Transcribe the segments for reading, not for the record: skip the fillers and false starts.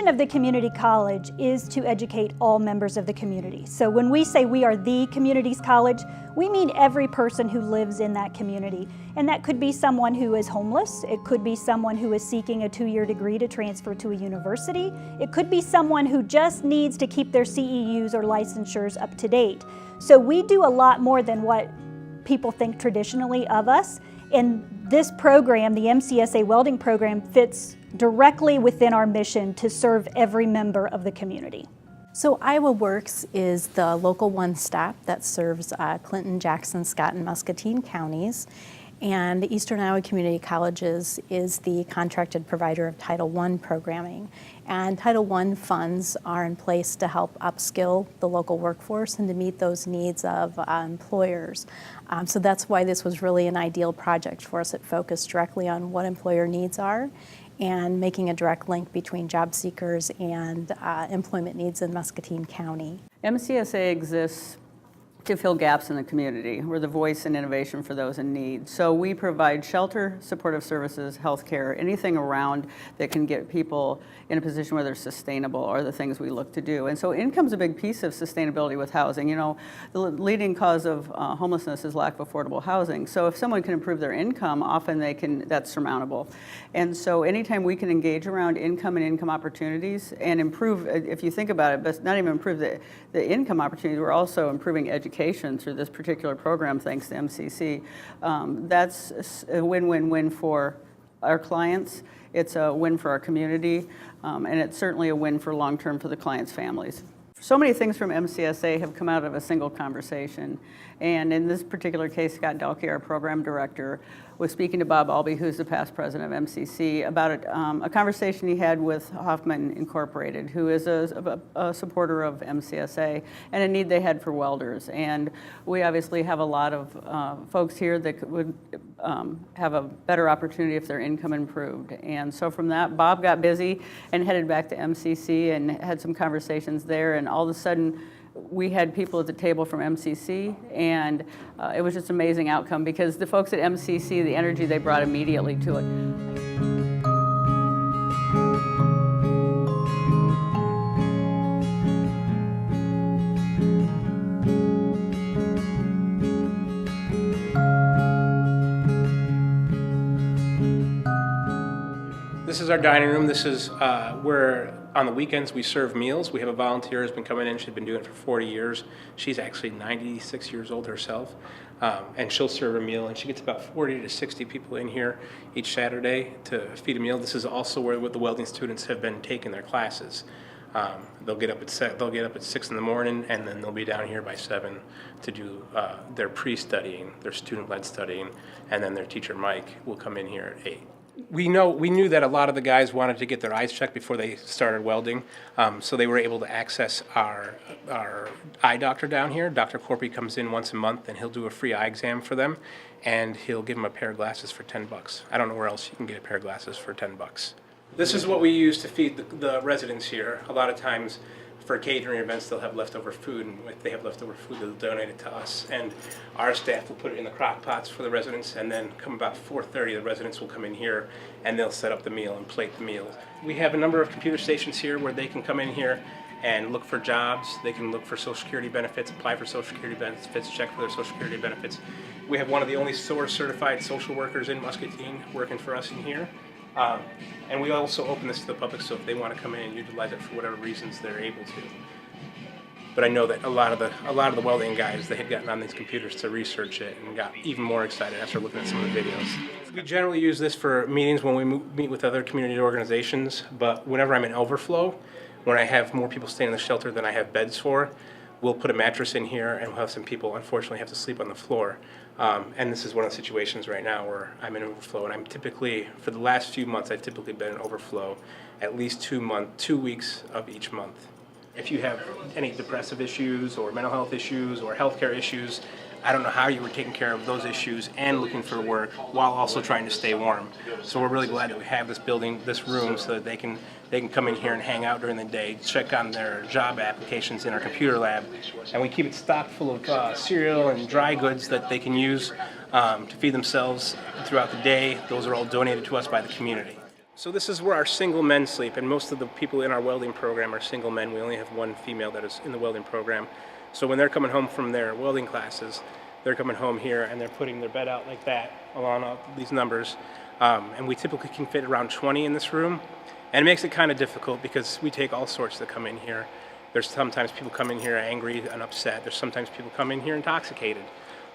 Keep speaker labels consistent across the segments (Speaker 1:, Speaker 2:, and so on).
Speaker 1: mission of the community college is to educate all members of the community. So when we say we are the community's college, we mean every person who lives in that community. And that could be someone who is homeless. It could be someone who is seeking a 2-year degree to transfer to a university. It could be someone who just needs to keep their CEUs or licensures up to date. So we do a lot more than what people think traditionally of us. And this program, the MCSA welding program, fits directly within our mission to serve every member of the community.
Speaker 2: So Iowa Works is the local one-stop that serves Clinton, Jackson, Scott, and Muscatine counties. And Eastern Iowa Community Colleges is the contracted provider of Title I programming. And Title I funds are in place to help upskill the local workforce and to meet those needs of employers. So that's why this was really an ideal project for us. It focused directly on what employer needs are and making a direct link between job seekers and employment needs in Muscatine County.
Speaker 3: MCSA exists to fill gaps in the community. We're the voice and innovation for those in need. So we provide shelter, supportive services, healthcare, anything around that can get people in a position where they're sustainable are the things we look to do. And so income's a big piece of sustainability with housing. You know, the leading cause of homelessness is lack of affordable housing. So if someone can improve their income, often that's surmountable. And so anytime we can engage around income and income opportunities and improve, if you think about it, but not even improve the income opportunities, we're also improving education through this particular program, thanks to MCC. That's a win-win-win for our clients. It's a win for our community, and it's certainly a win for long-term for the clients' families. So many things from MCSA have come out of a single conversation. And in this particular case, Scott Dalkey, our program director, was speaking to Bob Albee, who's the past president of MCC, about a conversation he had with Hoffman Incorporated, who is a supporter of MCSA, and a need they had for welders. And we obviously have a lot of folks here that would have a better opportunity if their income improved. And so from that, Bob got busy and headed back to MCC and had some conversations there, and all of a sudden, we had people at the table from MCC, and it was just an amazing outcome because the folks at MCC, the energy they brought immediately to it.
Speaker 4: This is our dining room. This is where on the weekends we serve meals. We have a volunteer who's been coming in. She's been doing it for 40 years. She's actually 96 years old herself, and she'll serve a meal. And she gets about 40 to 60 people in here each Saturday to feed a meal. This is also where the welding students have been taking their classes. They'll get up at 6 in the morning, and then they'll be down here by 7 to do their pre-studying, their student-led studying, and then their teacher Mike will come in here at 8. We knew that a lot of the guys wanted to get their eyes checked before they started welding, so they were able to access our eye doctor down here. Dr. Corpy comes in once a month, and he'll do a free eye exam for them, and he'll give them a pair of glasses for $10. I don't know where else you can get a pair of glasses for $10. This is what we use to feed the residents here. A lot of times, for catering events, they'll have leftover food, and if they have leftover food, they'll donate it to us. And our staff will put it in the crock pots for the residents, and then come about 4:30, the residents will come in here, and they'll set up the meal and plate the meal. We have a number of computer stations here where they can come in here and look for jobs. They can look for Social Security benefits, apply for Social Security benefits, check for their Social Security benefits. We have one of the only SOAR certified social workers in Muscatine working for us in here. And we also open this to the public, so if they want to come in and utilize it for whatever reasons, they're able to. But I know that a lot of the welding guys, they had gotten on these computers to research it and got even more excited after looking at some of the videos. We generally use this for meetings when we meet with other community organizations, but whenever I'm in overflow, when I have more people staying in the shelter than I have beds for, we'll put a mattress in here, and we'll have some people unfortunately have to sleep on the floor. And this is one of the situations right now where I'm in overflow, and I'm typically, for the last few months, I've typically been in overflow at least 2 weeks of each month. If you have any depressive issues or mental health issues or healthcare issues, I don't know how you were taking care of those issues and looking for work while also trying to stay warm. So we're really glad that we have this building, this room, so that they can come in here and hang out during the day, check on their job applications in our computer lab, and we keep it stocked full of cereal and dry goods that they can use to feed themselves throughout the day. Those are all donated to us by the community. So this is where our single men sleep, and most of the people in our welding program are single men. We only have one female that is in the welding program. So when they're coming home from their welding classes, they're coming home here and they're putting their bed out like that along all these numbers. And we typically can fit around 20 in this room. And it makes it kind of difficult because we take all sorts that come in here. There's sometimes people come in here angry and upset. There's sometimes people come in here intoxicated.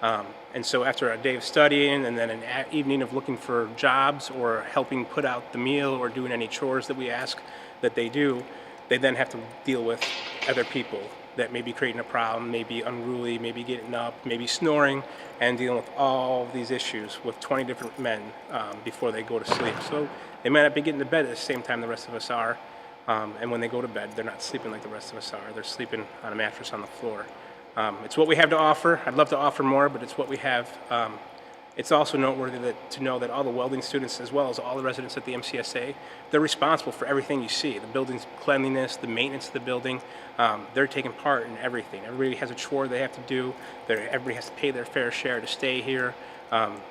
Speaker 4: And so after a day of studying and then an evening of looking for jobs or helping put out the meal or doing any chores that we ask that they do, they then have to deal with other people that may be creating a problem, maybe unruly, maybe getting up, maybe snoring, and dealing with all of these issues with 20 different men before they go to sleep. So they might not be getting to bed at the same time the rest of us are. And when they go to bed, they're not sleeping like the rest of us are. They're sleeping on a mattress on the floor. It's what we have to offer. I'd love to offer more, but it's what we have. It's also noteworthy to know that all the welding students, as well as all the residents at the MCSA, they're responsible for everything you see. The building's cleanliness, the maintenance of the building, they're taking part in everything. Everybody has a chore they have to do. Everybody has to pay their fair share to stay here.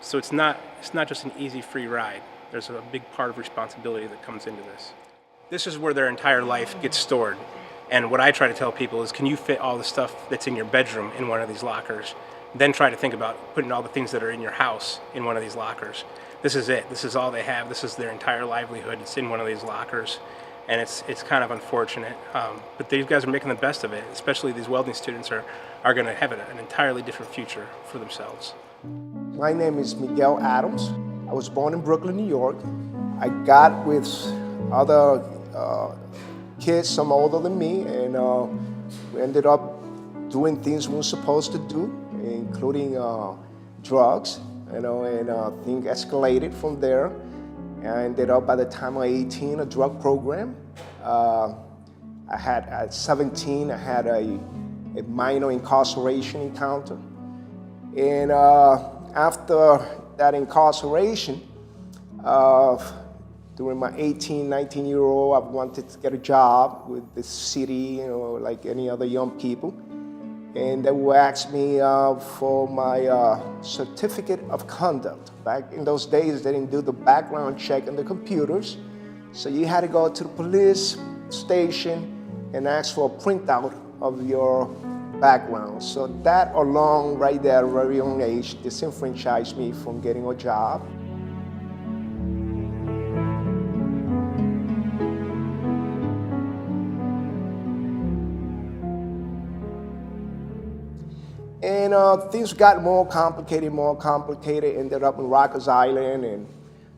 Speaker 4: So it's not just an easy, free ride. There's a big part of responsibility that comes into this. This is where their entire life gets stored. And what I try to tell people is, can you fit all the stuff that's in your bedroom in one of these lockers? Then try to think about putting all the things that are in your house in one of these lockers. This is it. This is all they have. This is their entire livelihood. It's in one of these lockers. And it's kind of unfortunate. But these guys are making the best of it. Especially these welding students are going to have an entirely different future for themselves.
Speaker 5: My name is Miguel Adams. I was born in Brooklyn, New York. I got with other kids, some older than me, and we ended up doing things we were supposed to do, including drugs, and things escalated from there. I ended up, by the time I was 18, a drug program. At 17, I had a minor incarceration encounter. And after that incarceration, during my 18, 19-year-old, I wanted to get a job with the city, like any other young people. And they would ask me for my certificate of conduct. Back in those days, they didn't do the background check on the computers. So you had to go to the police station and ask for a printout of your background. So that alone, right there at a very young age, disenfranchised me from getting a job. And things got more complicated, ended up in Rikers Island. And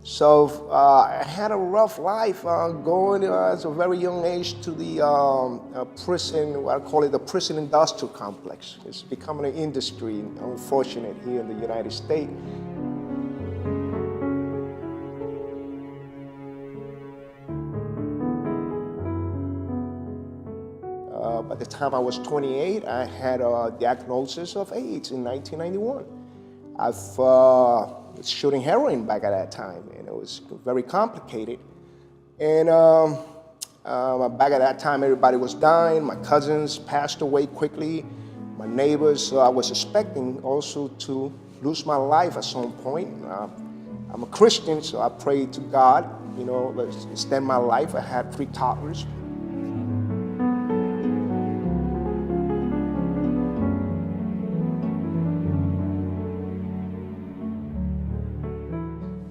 Speaker 5: so I had a rough life going at a very young age to the prison, what I call it the prison industrial complex. It's becoming an industry, unfortunate, here in the United States. By the time I was 28, I had a diagnosis of AIDS in 1991. I was shooting heroin back at that time, and it was very complicated. And back at that time, everybody was dying. My cousins passed away quickly, my neighbors. So I was expecting also to lose my life at some point. I'm a Christian, so I prayed to God, let's extend my life. I had 3 toddlers.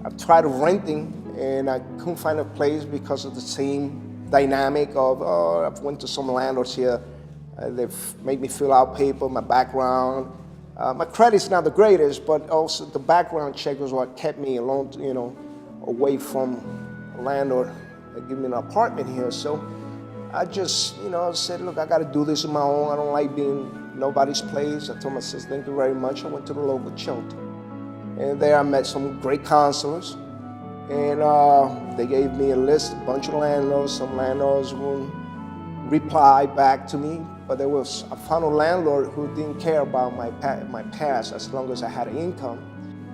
Speaker 5: I tried renting, and I couldn't find a place because of the same dynamic of, I went to some landlords here. They've made me fill out paper, my background. My credit's not the greatest, but also the background check was what kept me alone, away from a landlord that gave me an apartment here. So I just, said, look, I got to do this on my own. I don't like being nobody's place. I told my sister, thank you very much. I went to the local shelter. And there I met some great counselors, and they gave me a list, a bunch of landlords. Some landlords wouldn't reply back to me, but I found a landlord who didn't care about my past as long as I had an income.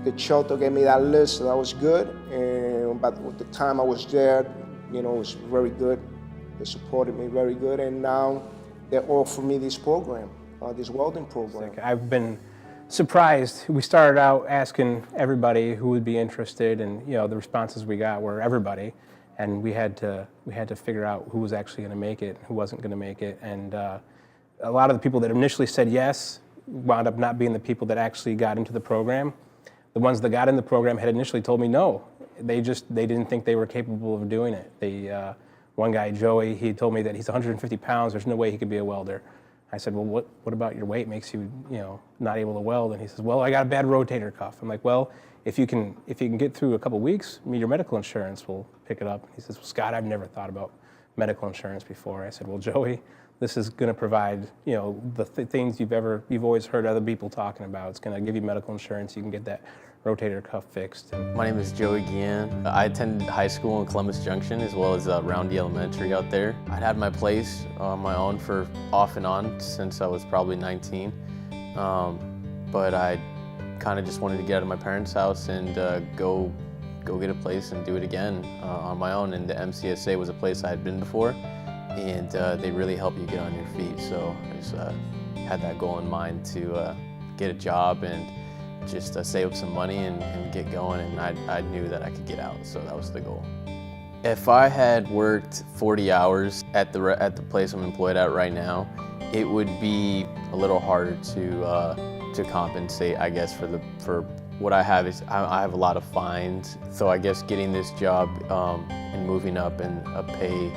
Speaker 5: The shelter gave me that list, so that was good. And by the time I was there, it was very good. They supported me very good, and now they offer me this program, this welding program.
Speaker 4: I've been surprised. We started out asking everybody who would be interested, and the responses we got were everybody. and we had to figure out who was actually going to make it, who wasn't going to make it, and a lot of the people that initially said yes wound up not being the people that actually got into the program. The ones that got in the program had initially told me no. They didn't think they were capable of doing it. One guy, Joey, he told me that he's 150 pounds. There's no way he could be a welder. I said, well, what about your weight makes you, not able to weld? And he says, well, I got a bad rotator cuff. I'm like, well, if you can get through a couple weeks, your medical insurance will pick it up. He says, well, Scott, I've never thought about medical insurance before. I said, well, Joey, this is going to provide, the things you've always heard other people talking about. It's going to give you medical insurance. You can get that rotator cuff fixed.
Speaker 6: My name is Joey Guillen. I attended high school in Columbus Junction as well as Roundy Elementary out there. I'd had my place on my own for off and on since I was probably 19. But I kind of just wanted to get out of my parents' house and go get a place and do it again on my own. And the MCSA was a place I had been before, and they really help you get on your feet. So I just had that goal in mind to get a job and just save up some money and get going, and I knew that I could get out, so that was the goal. If I had worked 40 hours at the place I'm employed at right now, it would be a little harder to compensate, I guess, for what I have. I have a lot of fines, so I guess getting this job and moving up and a pay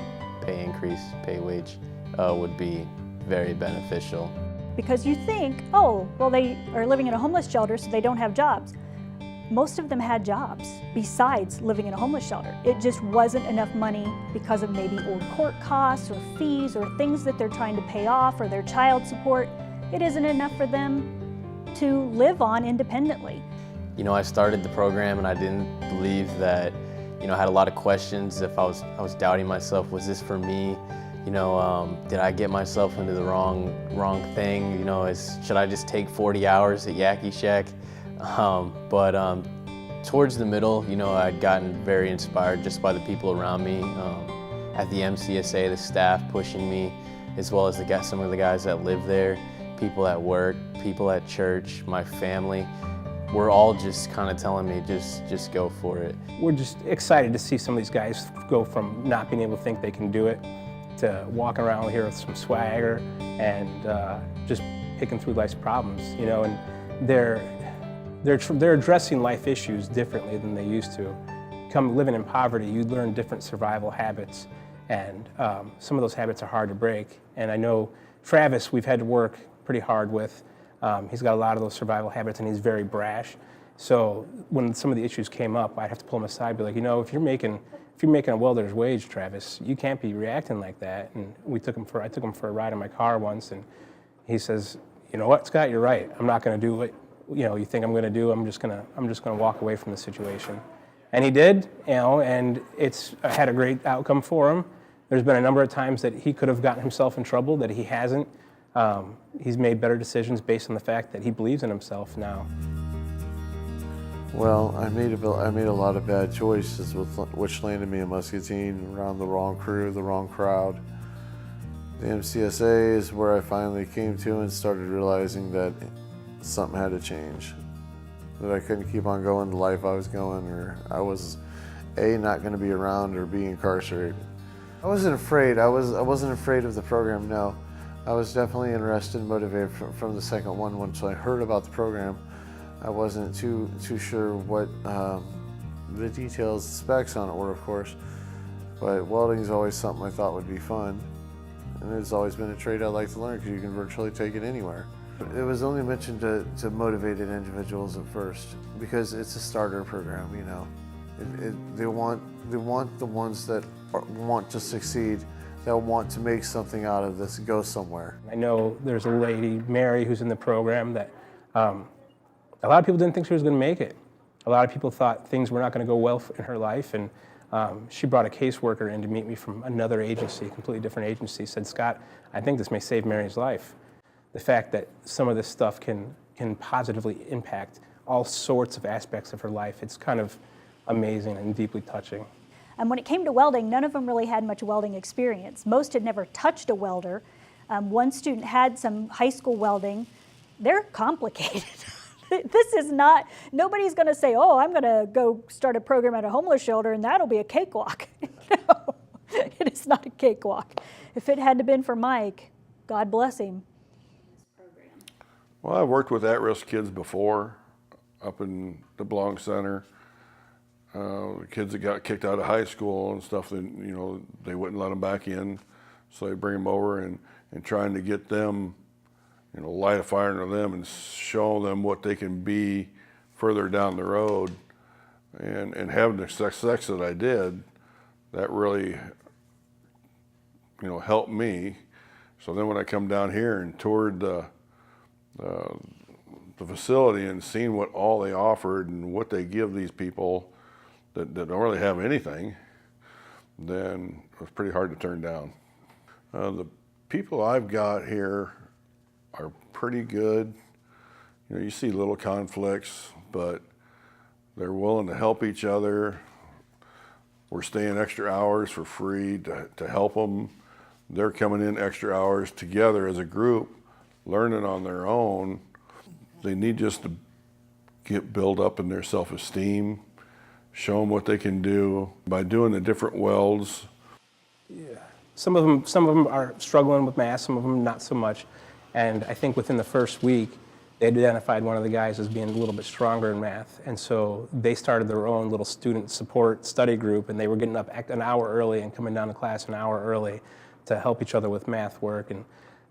Speaker 6: increase, pay wage would be very beneficial.
Speaker 1: Because you think, oh, well, they are living in a homeless shelter, so they don't have jobs. Most of them had jobs besides living in a homeless shelter. It just wasn't enough money because of maybe old court costs or fees or things that they're trying to pay off or their child support. It isn't enough for them to live on independently.
Speaker 6: I started the program and I didn't believe that, I had a lot of questions. If I was doubting myself, was this for me? Did I get myself into the wrong thing? Should I just take 40 hours at Yaki Shack? But towards the middle, I'd gotten very inspired just by the people around me. At the MCSA, the staff pushing me, as well as some of the guys that live there, people at work, people at church, my family. We're all just kind of telling me, just go for it.
Speaker 4: We're just excited to see some of these guys go from not being able to think they can do it to walking around here with some swagger and just picking through life's problems, and they're addressing life issues differently than they used to. Come living in poverty, you learn different survival habits, and some of those habits are hard to break. And I know Travis, we've had to work pretty hard with. He's got a lot of those survival habits, and he's very brash. So when some of the issues came up, I'd have to pull him aside and be like, if you're making a welder's wage, Travis, you can't be reacting like that. And I took him for a ride in my car once, and he says, you know what, Scott, you're right. I'm not going to do what you think I'm going to do. I'm just going to walk away from the situation. And he did, and it's had a great outcome for him. There's been a number of times that he could have gotten himself in trouble that he hasn't. He's made better decisions based on the fact that he believes in himself now.
Speaker 7: Well, I made a lot of bad choices, which landed me in Muscatine, around the wrong crew, the wrong crowd. The MCSA is where I finally came to and started realizing that something had to change. That I couldn't keep on going the life I was going, or I was A, not going to be around, or B, incarcerated. I wasn't afraid. I wasn't afraid of the program, no. I was definitely interested and motivated from the second one. Once I heard about the program, I wasn't too sure what the details, specs on it were, of course. But welding is always something I thought would be fun. And it's always been a trade I'd like to learn because you can virtually take it anywhere. It was only mentioned to motivated individuals at first because it's a starter program, They want the ones that want to succeed, that want to make something out of this, go somewhere.
Speaker 4: I know there's a lady, Mary, who's in the program that a lot of people didn't think she was going to make it. A lot of people thought things were not going to go well in her life, and she brought a caseworker in to meet me from another agency, a completely different agency, said, Scott, I think this may save Mary's life. The fact that some of this stuff can positively impact all sorts of aspects of her life, it's kind of amazing and deeply touching.
Speaker 1: And when it came to welding, none of them really had much welding experience. Most had never touched a welder. One student had some high school welding. They're complicated. This is not, nobody's going to say, oh, I'm going to go start a program at a homeless shelter and that'll be a cakewalk. It is not a cakewalk. If it hadn't been for Mike, God bless him.
Speaker 8: Well, I've worked with at-risk kids before up in the Blanc Center. Kids that got kicked out of high school and stuff, they wouldn't let them back in. So they bring them over and trying to get them, light a fire under them and show them what they can be further down the road. And having the success that I did, that really, helped me. So then when I come down here and toured the facility and seen what all they offered and what they give these people that don't really have anything, then it was pretty hard to turn down. The people I've got here are pretty good. You see little conflicts, but they're willing to help each other. We're staying extra hours for free to help them. They're coming in extra hours together as a group, learning on their own. They need just to build up in their self-esteem, show them what they can do by doing the different welds.
Speaker 4: Yeah. Some of them are struggling with math, some of them not so much. And I think within the first week, they identified one of the guys as being a little bit stronger in math. And so they started their own little student support study group, and they were getting up an hour early and coming down to class an hour early to help each other with math work. And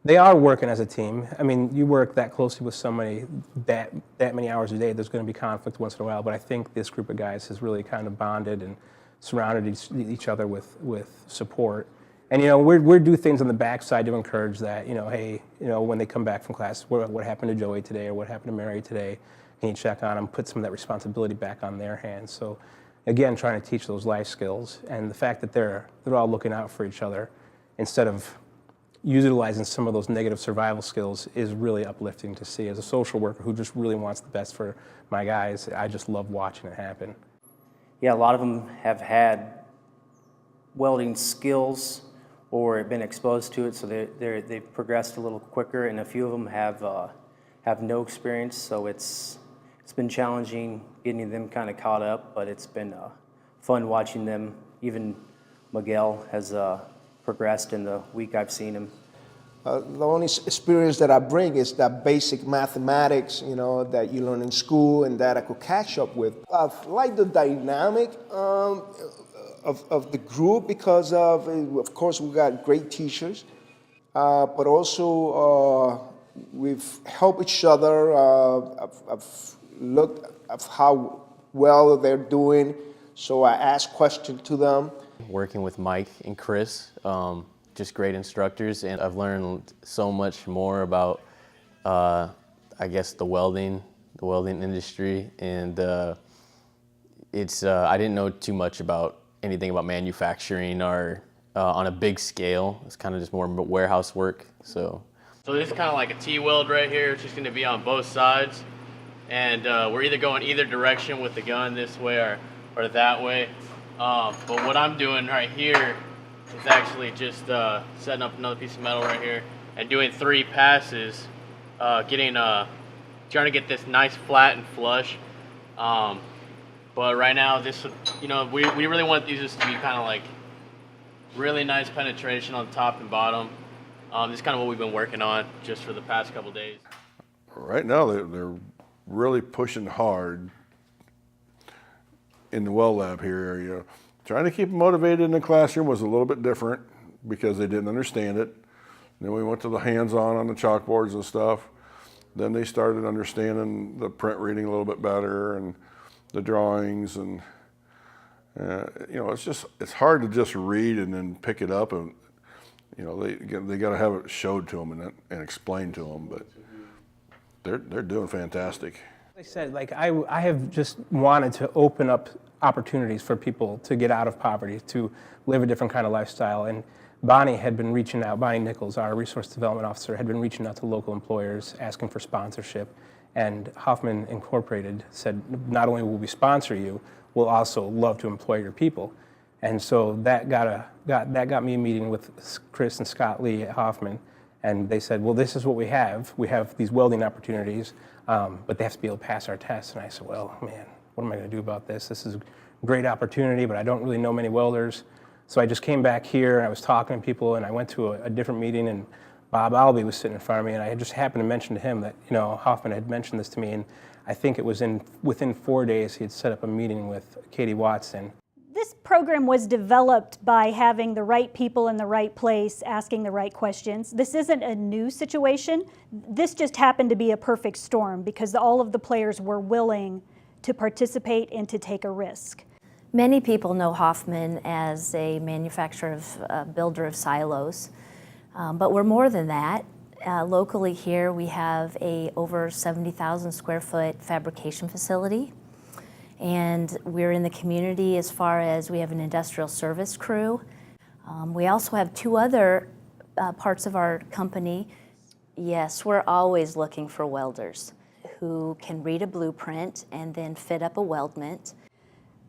Speaker 4: they are working as a team. I mean, you work that closely with somebody that many hours a day, there's going to be conflict once in a while, but I think this group of guys has really kind of bonded and surrounded each other with support. And we do things on the backside to encourage that. Hey, when they come back from class, what happened to Joey today, or what happened to Mary today? Can you check on them? Put some of that responsibility back on their hands. So, again, trying to teach those life skills, and the fact that they're all looking out for each other instead of utilizing some of those negative survival skills is really uplifting to see. As a social worker who just really wants the best for my guys, I just love watching it happen.
Speaker 9: Yeah, a lot of them have had welding skills or been exposed to it, so they've progressed a little quicker, and a few of them have no experience, so it's been challenging getting them kind of caught up, but it's been fun watching them. Even Miguel has progressed in the week I've seen him.
Speaker 5: The only experience that I bring is that basic mathematics, that you learn in school and that I could catch up with. I like the dynamic of the group because of course, we got great teachers, but also we've helped each other. I've looked at how well they're doing, so I ask questions to them.
Speaker 6: Working with Mike and Chris, just great instructors, and I've learned so much more about, I guess, the welding industry, and I didn't know too much about anything about manufacturing or on a big scale. It's kind of just more warehouse work. So
Speaker 10: this is kind of like a T-weld right here. It's just going to be on both sides, and we're either going either direction with the gun, this way or that way. But what I'm doing right here is actually just setting up another piece of metal right here and doing 3 passes, trying to get this nice flat and flush. But right now, we really want these just to be kind of like really nice penetration on top and bottom. This is kind of what we've been working on just for the past couple days.
Speaker 8: Right now, they're really pushing hard in the well lab here area. Trying to keep them motivated in the classroom was a little bit different because they didn't understand it. Then we went to the hands-on the chalkboards and stuff. Then they started understanding the print reading a little bit better and the drawings, and it's hard to just read and then pick it up, and they got to have it showed to them and explained to them. But they're doing fantastic.
Speaker 4: Like I said, I have just wanted to open up opportunities for people to get out of poverty, to live a different kind of lifestyle. And Bonnie had been reaching out, Bonnie Nichols, our resource development officer, had been reaching out to local employers asking for sponsorship. And Hoffman Incorporated said, not only will we sponsor you, we'll also love to employ your people. And so that got me a meeting with Chris and Scott Lee at Hoffman. And they said, well, this is what we have. We have these welding opportunities, but they have to be able to pass our tests. And I said, well, man, what am I going to do about this? This is a great opportunity, but I don't really know many welders. So I just came back here and I was talking to people, and I went to a different meeting, and Bob Albee was sitting in front of me, and I just happened to mention to him that, Hoffman had mentioned this to me, and I think it was within 4 days he had set up a meeting with Katie Watson.
Speaker 1: This program was developed by having the right people in the right place, asking the right questions. This isn't a new situation. This just happened to be a perfect storm because all of the players were willing to participate and to take a risk.
Speaker 11: Many people know Hoffman as a manufacturer builder of silos, but we're more than that. Locally here we have a over 70,000 square foot fabrication facility, and we're in the community as far as we have an industrial service crew. We also have two other parts of our company. Yes, we're always looking for welders who can read a blueprint and then fit up a weldment.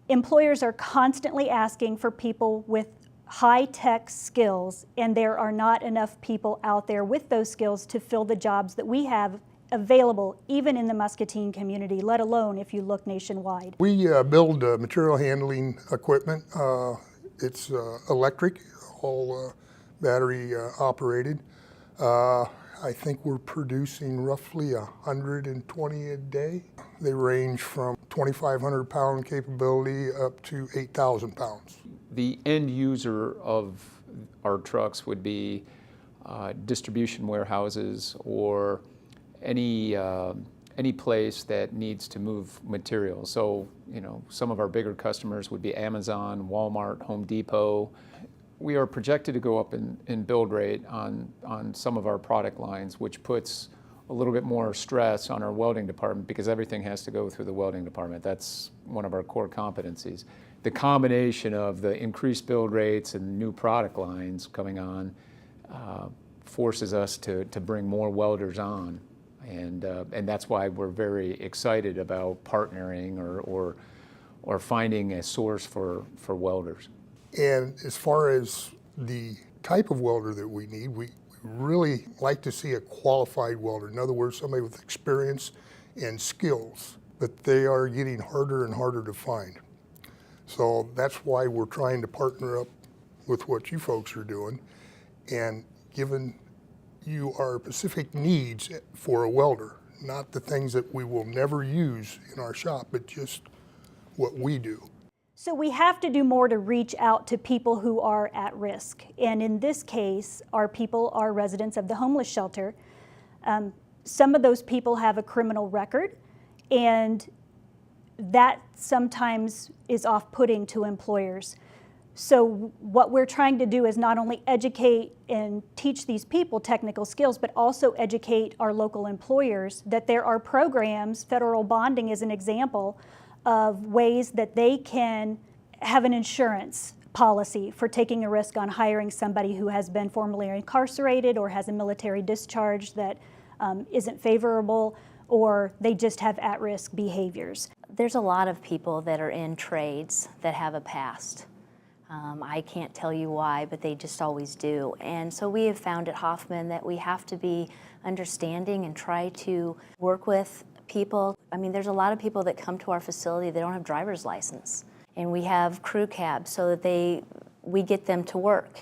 Speaker 1: Employers are constantly asking for people with high-tech skills, and there are not enough people out there with those skills to fill the jobs that we have available, even in the Muscatine community, let alone if you look nationwide.
Speaker 12: We build material handling equipment. It's electric, all battery operated. I think we're producing roughly 120 a day. They range from 2,500 pound capability up to 8,000 pounds.
Speaker 13: The end user of our trucks would be distribution warehouses or any place that needs to move material. So, some of our bigger customers would be Amazon, Walmart, Home Depot. We are projected to go up in build rate on some of our product lines, which puts a little bit more stress on our welding department because everything has to go through the welding department. That's one of our core competencies. The combination of the increased build rates and new product lines coming on forces us to bring more welders on. And that's why we're very excited about partnering or finding a source for welders.
Speaker 12: And as far as the type of welder that we need, we really like to see a qualified welder. In other words, somebody with experience and skills, but they are getting harder and harder to find. So that's why we're trying to partner up with what you folks are doing and giving you our specific needs for a welder, not the things that we will never use in our shop, but just what we do.
Speaker 1: So we have to do more to reach out to people who are at risk. And in this case, our people are residents of the homeless shelter. Some of those people have a criminal record, and that sometimes is off-putting to employers. So what we're trying to do is not only educate and teach these people technical skills, but also educate our local employers that there are programs, federal bonding is an example, of ways that they can have an insurance policy for taking a risk on hiring somebody who has been formerly incarcerated or has a military discharge that isn't favorable, or they just have at-risk behaviors.
Speaker 11: There's a lot of people that are in trades that have a past. I can't tell you why, but they just always do. And so we have found at Hoffman that we have to be understanding and try to work with people. I mean, there's a lot of people that come to our facility, they don't have driver's license. And we have crew cabs so that we get them to work.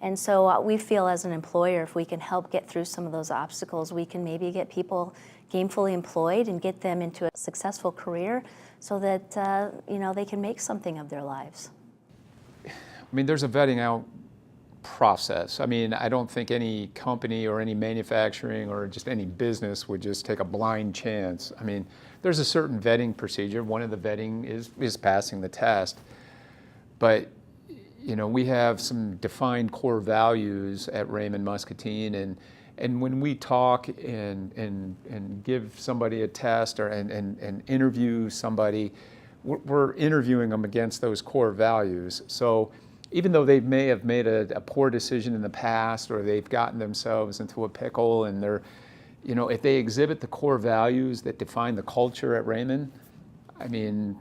Speaker 11: And so we feel as an employer, if we can help get through some of those obstacles, we can maybe get people gainfully employed and get them into a successful career so that they can make something of their lives.
Speaker 13: I mean, there's a vetting out process. I mean, I don't think any company or any manufacturing or just any business would just take a blind chance. I mean, there's a certain vetting procedure. One of the vetting is passing the test. But, we have some defined core values at Raymond Muscatine, and when we talk and give somebody a test and interview somebody, we're interviewing them against those core values. So even though they may have made a poor decision in the past, or they've gotten themselves into a pickle, and they're, if they exhibit the core values that define the culture at Raymond, I mean,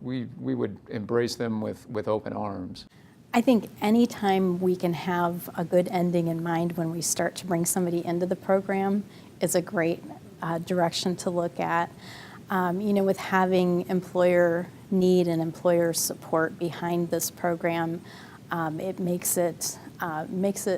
Speaker 13: we would embrace them with open arms.
Speaker 2: I think anytime we can have a good ending in mind when we start to bring somebody into the program is a great direction to look at. With having employer need and employer support behind this program, it makes it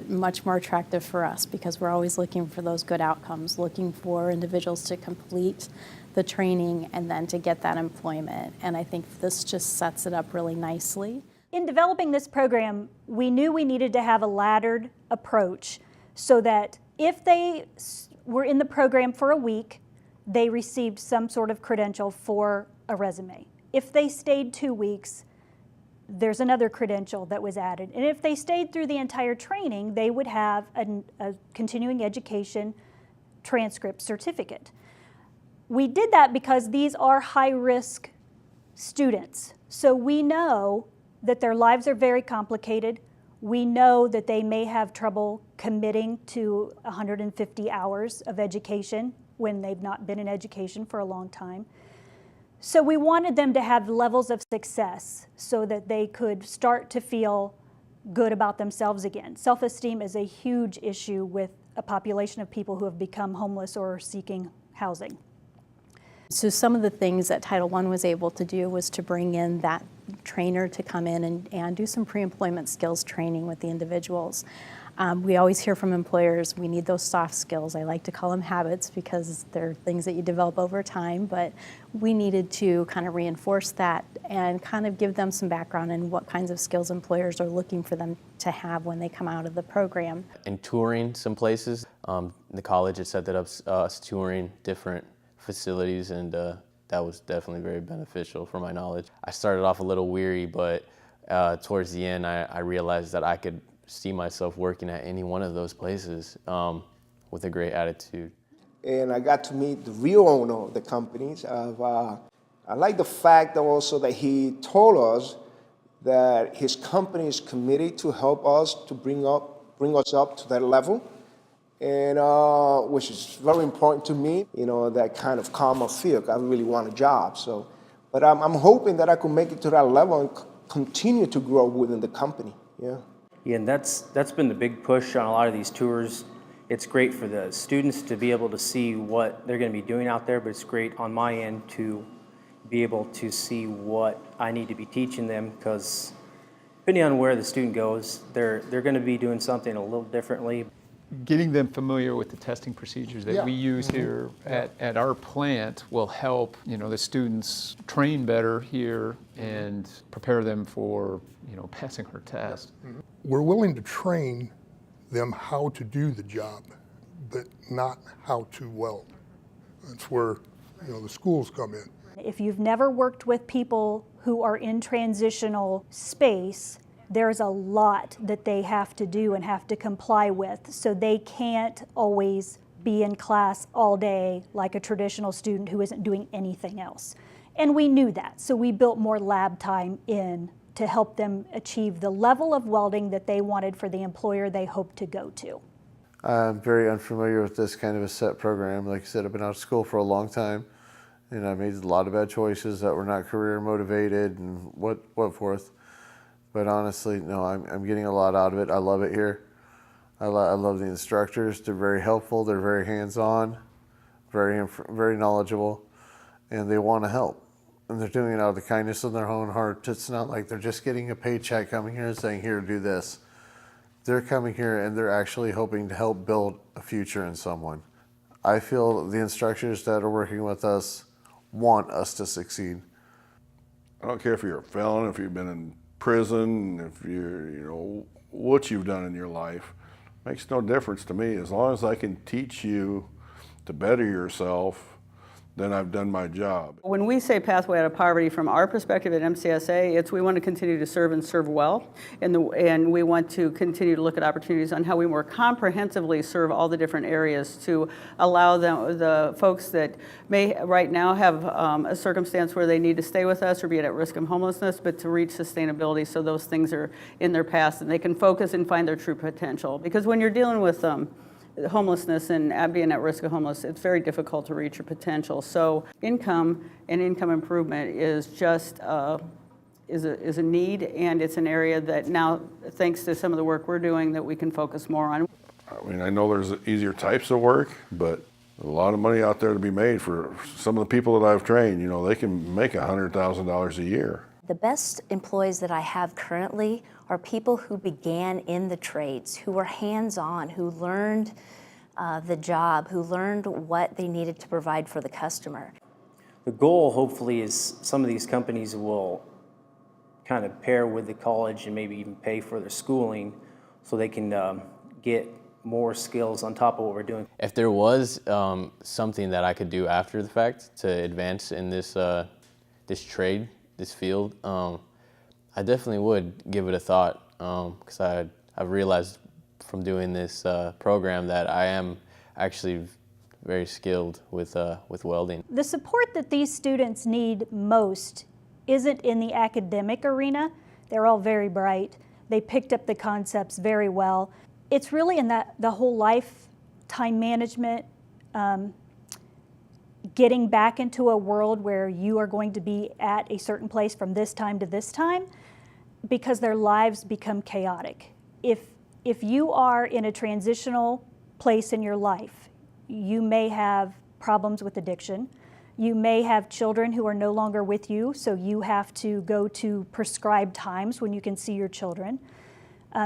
Speaker 2: much more attractive for us because we're always looking for those good outcomes, looking for individuals to complete the training and then to get that employment. And I think this just sets it up really nicely.
Speaker 1: In developing this program, we knew we needed to have a laddered approach so that if they were in the program for a week, they received some sort of credential for a resume. If they stayed 2 weeks, there's another credential that was added. And if they stayed through the entire training, they would have a continuing education transcript certificate. We did that because these are high-risk students. So we know that their lives are very complicated. We know that they may have trouble committing to 150 hours of education when they've not been in education for a long time. So we wanted them to have levels of success so that they could start to feel good about themselves again. Self-esteem is a huge issue with a population of people who have become homeless or seeking housing.
Speaker 2: So some of the things that Title I was able to do was to bring in that trainer to come in and do some pre-employment skills training with the individuals. We always hear from employers, we need those soft skills. I like to call them habits because they're things that you develop over time, but we needed to kind of reinforce that and kind of give them some background in what kinds of skills employers are looking for them to have when they come out of the program.
Speaker 6: And touring some places, the college had set that up, us touring different facilities, and that was definitely very beneficial for my knowledge. I started off a little weary, but towards the end I realized that I could see myself working at any one of those places with a great attitude.
Speaker 5: And I got to meet the real owner of the companies. I like the fact also that he told us that his company is committed to help us to bring us up to that level, and which is very important to me. You know, that kind of calm feel. I really want a job. So, but I'm hoping that I could make it to that level and continue to grow within the company. Yeah.
Speaker 9: Yeah, and that's been the big push on a lot of these tours. It's great for the students to be able to see what they're going to be doing out there, but it's great on my end to be able to see what I need to be teaching them, because depending on where the student goes, they're going to be doing something a little differently.
Speaker 13: Getting them familiar with the testing procedures that we use here at our plant will help, the students train better here and prepare them for, passing her test.
Speaker 12: We're willing to train them how to do the job, but not how to weld. That's where, the schools come in.
Speaker 1: If you've never worked with people who are in transitional space, there's a lot that they have to do and have to comply with, so they can't always be in class all day like a traditional student who isn't doing anything else. And we knew that, so we built more lab time in to help them achieve the level of welding that they wanted for the employer they hoped to go to.
Speaker 7: I'm very unfamiliar with this kind of a set program. Like I said, I've been out of school for a long time, and I made a lot of bad choices that were not career motivated and what forth. But honestly, no, I'm getting a lot out of it. I love it here. I love the instructors. They're very helpful. They're very hands-on, very knowledgeable, and they want to help. And they're doing it out of the kindness of their own heart. It's not like they're just getting a paycheck coming here and saying, here, do this. They're coming here and they're actually hoping to help build a future in someone. I feel the instructors that are working with us want us to succeed.
Speaker 8: I don't care if you're a felon, if you've been in prison, if what you've done in your life. Makes no difference to me. As long as I can teach you to better yourself, then I've done my job.
Speaker 3: When we say pathway out of poverty, from our perspective at MCSA, it's we want to continue to serve and serve well, and we want to continue to look at opportunities on how we more comprehensively serve all the different areas to allow the folks that may right now have a circumstance where they need to stay with us or be at risk of homelessness, but to reach sustainability so those things are in their past and they can focus and find their true potential. Because when you're dealing with homelessness and being at risk of homeless, it's very difficult to reach your potential. So income and income improvement is just is a need, and it's an area that now, thanks to some of the work we're doing, that we can focus more on.
Speaker 8: I mean, I know there's easier types of work, but a lot of money out there to be made for some of the people that I've trained. They can make $100,000 a year.
Speaker 11: The best employees that I have currently are people who began in the trades, who were hands-on, who learned the job, who learned what they needed to provide for the customer.
Speaker 9: The goal, hopefully, is some of these companies will kind of pair with the college and maybe even pay for their schooling so they can get more skills on top of what we're doing.
Speaker 6: If there was something that I could do after the fact to advance in this trade, this field, I definitely would give it a thought, because I've realized from doing this program that I am actually very skilled with welding.
Speaker 1: The support that these students need most isn't in the academic arena. They're all very bright. They picked up the concepts very well. It's really in the whole life, time management, getting back into a world where you are going to be at a certain place from this time to this time, because their lives become chaotic. If you are in a transitional place in your life, you may have problems with addiction. You may have children who are no longer with you, so you have to go to prescribed times when you can see your children.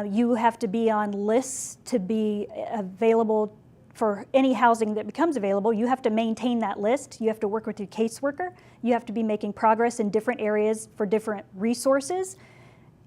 Speaker 1: You have to be on lists to be available for any housing that becomes available. You have to maintain that list. You have to work with your caseworker. You have to be making progress in different areas for different resources.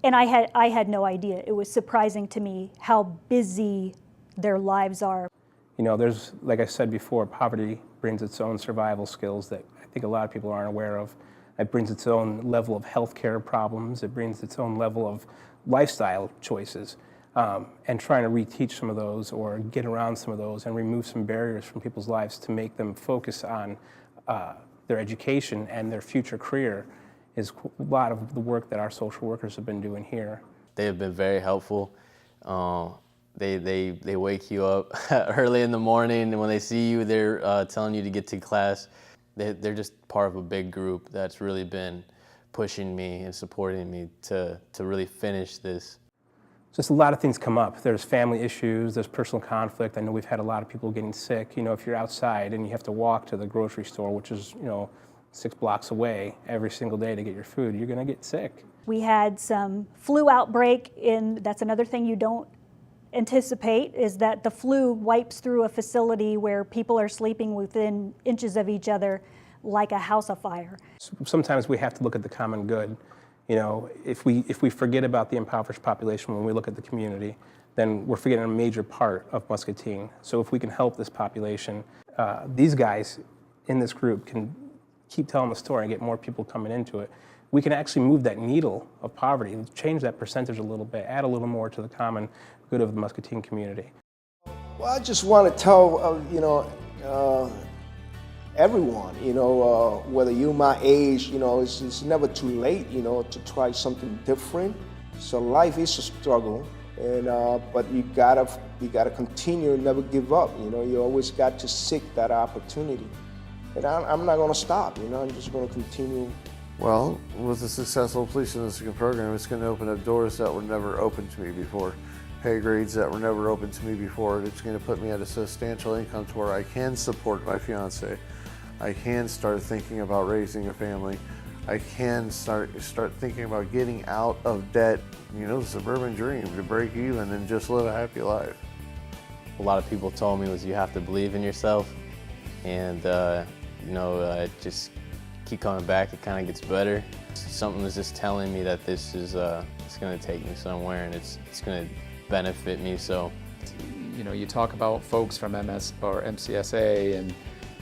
Speaker 1: And I had no idea. It was surprising to me how busy their lives are.
Speaker 14: You know, there's, like I said before, poverty brings its own survival skills that I think a lot of people aren't aware of. It brings its own level of healthcare problems. It brings its own level of lifestyle choices. And trying to reteach some of those or get around some of those and remove some barriers from people's lives to make them focus on their education and their future career is a lot of the work that our social workers have been doing here.
Speaker 6: They have been very helpful. They wake you up early in the morning, and when they see you, they're telling you to get to class. They're just part of a big group that's really been pushing me and supporting me to really finish this.
Speaker 14: Just a lot of things come up. There's family issues, there's personal conflict. I know we've had a lot of people getting sick. You know, if you're outside and you have to walk to the grocery store, which is, 6 blocks away every single day to get your food, you're gonna get sick.
Speaker 1: We had some flu outbreak, that's another thing you don't anticipate, is that the flu wipes through a facility where people are sleeping within inches of each other like a house afire.
Speaker 14: Sometimes we have to look at the common good. You know, if we forget about the impoverished population when we look at the community, then we're forgetting a major part of Muscatine. So if we can help this population, these guys in this group can keep telling the story and get more people coming into it. We can actually move that needle of poverty, change that percentage a little bit, add a little more to the common good of the Muscatine community.
Speaker 5: Well, I just want to tell, everyone, whether you're my age, it's never too late, to try something different. So life is a struggle, and but you gotta continue and never give up. You always got to seek that opportunity, and I'm not gonna stop. I'm just gonna continue.
Speaker 7: Well, with a successful police enlistment program, it's going to open up doors that were never open to me before, pay grades that were never open to me before. It's going to put me at a substantial income to where I can support my fiance. I can start thinking about raising a family. I can start thinking about getting out of debt, the suburban dream, to break even and just live a happy life.
Speaker 6: A lot of people told me was you have to believe in yourself, and just keep coming back. It kind of gets better. Something was just telling me that this is it's going to take me somewhere, and it's going to benefit me. So,
Speaker 13: you talk about folks from MS or MCSA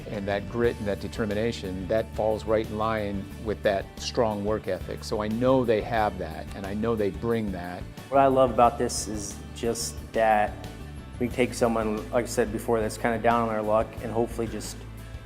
Speaker 13: and that grit and that determination, that falls right in line with that strong work ethic. So I know they have that, and I know they bring that.
Speaker 9: What I love about this is just that we take someone, like I said before, that's kind of down on their luck, and hopefully just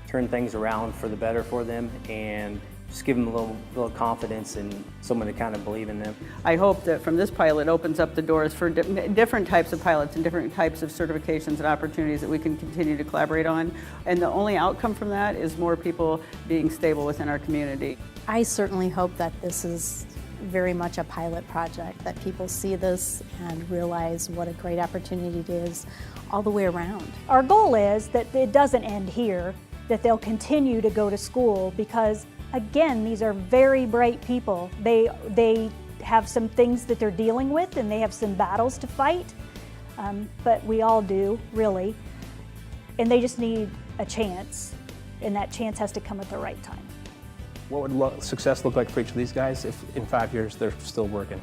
Speaker 9: turn things around for the better for them, and just give them a little confidence and someone to kind of believe in them.
Speaker 3: I hope that from this pilot opens up the doors for different types of pilots and different types of certifications and opportunities that we can continue to collaborate on. And the only outcome from that is more people being stable within our community.
Speaker 2: I certainly hope that this is very much a pilot project, that people see this and realize what a great opportunity it is all the way around.
Speaker 1: Our goal is that it doesn't end here, that they'll continue to go to school, because Again, these are very bright people. They have some things that they're dealing with, and they have some battles to fight, but we all do, really. And they just need a chance, and that chance has to come at the right time.
Speaker 14: What would success look like for each of these guys if in 5 years they're still working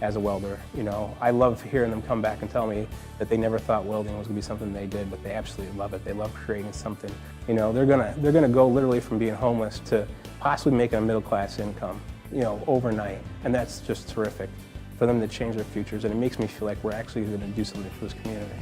Speaker 14: as a welder? You know, I love hearing them come back and tell me that they never thought welding was going to be something they did, but they absolutely love it. They love creating something. You know, they're gonna go literally from being homeless to possibly making a middle-class income, you know, overnight, and that's just terrific for them to change their futures, and it makes me feel like we're actually going to do something for this community.